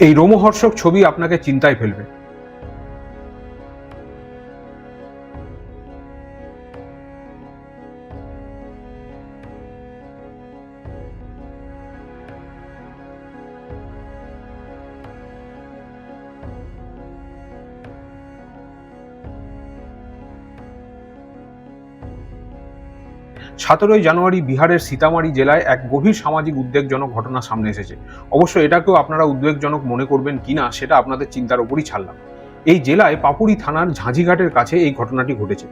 এই রোমহর্ষক ছবি আপনাকে চিন্তায় ফেলবে। সতেরোই জানুয়ারি বিহারের সীতামারি জেলায় এক গভীর সামাজিক উদ্বেগজনক ঘটনা সামনে এসেছে। অবশ্য এটাকেও আপনারা উদ্বেগজনক মনে করবেন কিনা সেটা আপনাদের চিন্তার উপরই ছাড়লাম। এই জেলায় পাপুরি থানার ঝাঁঝিঘাটের কাছে এই ঘটনাটি ঘটেছে।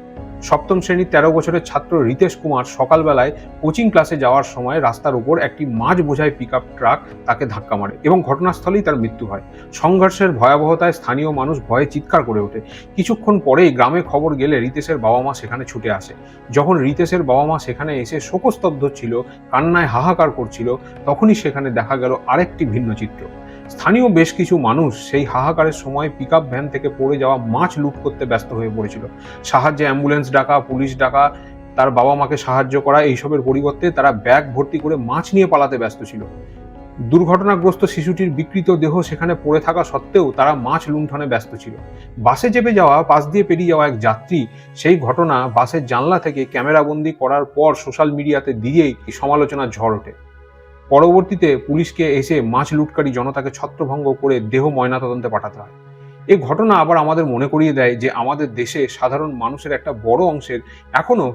সপ্তম শ্রেণীর 13 বছরের ছাত্র রিতেশ কুমার সকালবেলায় কোচিং ক্লাসে যাওয়ার সময় রাস্তার উপর একটি মাছ বোঝাই পিকআপ ট্রাক তাকে ধাক্কা মারে এবং ঘটনাস্থলেই তার মৃত্যু হয়। সংঘর্ষের ভয়াবহতায় স্থানীয় মানুষ ভয়ে চিৎকার করে ওঠে। কিছুক্ষণ পরেই গ্রামে খবর গেলে রিতেশের বাবা মা সেখানে ছুটে আসে। যখন রিতেশের বাবা মা সেখানে এসে শোকস্তব্ধ ছিল, কান্নায় হাহাকার করছিল, তখনই সেখানে দেখা গেল আরেকটি ভিন্ন চিত্র। স্থানীয় বেশ কিছু মানুষ সেই হাহাকারের সময় পিকআপ ভ্যান থেকে পড়ে যাওয়া মাছ লুট করতে ব্যস্ত হয়ে পড়েছিল। সাহায্যে অ্যাম্বুলেন্স ডাকা, পুলিশ ডাকা, তার বাবা মাকে সাহায্য করা, এইসবের পরিবর্তে তারা ব্যাগ ভর্তি করে মাছ নিয়ে পালাতে ব্যস্ত ছিল। দুর্ঘটনাগ্রস্ত শিশুটির বিকৃত দেহ সেখানে পড়ে থাকা সত্ত্বেও তারা মাছ লুণ্ঠনে ব্যস্ত ছিল। বাসে চেপে যাওয়া, পাশ দিয়ে পেরিয়ে যাওয়া এক যাত্রী সেই ঘটনা বাসের জানলা থেকে ক্যামেরাবন্দি করার পর সোশ্যাল মিডিয়াতে দিয়েই সমালোচনার ঝড় ওঠে। পরবর্তীতে পুলিশকে এসে মাছ লুটকারী জনতাকে ছত্রভঙ্গ করে দেহ ময়নাতদন্তে পাঠাতে হয়। এই ঘটনা আবার আমাদের মনে করিয়ে দেয় যে আমাদের দেশে সাধারণ মানুষের একটা বড় অংশের এখনো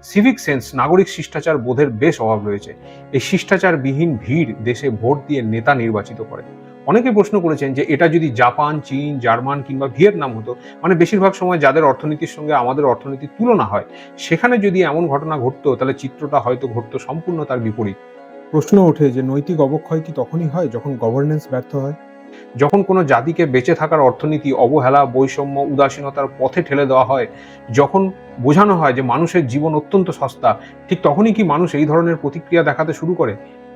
সিভিক সেন্স, নাগরিক শিষ্টাচার বোধের বেশ অভাব রয়েছে। এই শিষ্টাচারবিহীন ভিড় দেশে ভোট দিয়ে নেতা নির্বাচিত করে। অনেকে প্রশ্ন করেছেন যে এটা যদি জাপান, চীন, জার্মান কিংবা ভিয়েতনাম হতো, মানে বেশিরভাগ সময় যাদের অর্থনীতির সঙ্গে আমাদের অর্থনীতির তুলনা হয়, সেখানে যদি এমন ঘটনা ঘটতো তাহলে চিত্রটা হয়তো ঘটতো সম্পূর্ণ তার বিপরীত। প্রশ্ন ওঠে যে নৈতিক অবক্ষয় কি তখনই হয় যখন গভর্নেন্স ব্যর্থ হয়? যখন কোনো জাতিকে বেঁচে থাকার অর্থনীতি অবহেলা, বৈষম্য, উদাসীনতার পথে ঠেলে দেওয়া হয়, যখন বোঝানো হয় যে মানুষের জীবন অত্যন্ত সস্তা, ঠিক তখনই কি মানুষ এই ধরনের প্রতিক্রিয়া দেখাতে শুরু করে?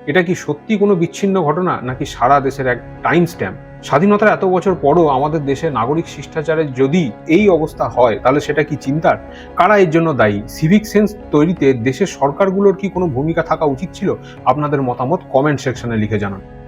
এটা কি সত্যি কোনো বিচ্ছিন্ন ঘটনা, নাকি সারা দেশের এক টাইম স্ট্যাম্প? স্বাধীনতার এত বছর পরও আমাদের দেশে নাগরিক শিষ্টাচারের যদি এই অবস্থা হয়, তাহলে সেটা কি চিন্তার? কারা এর জন্য দায়ী? সিভিক সেন্স তৈরিতে দেশের সরকারগুলোর কি কোনো ভূমিকা থাকা উচিত ছিল? আপনাদের মতামত কমেন্ট সেকশনে লিখে জানান।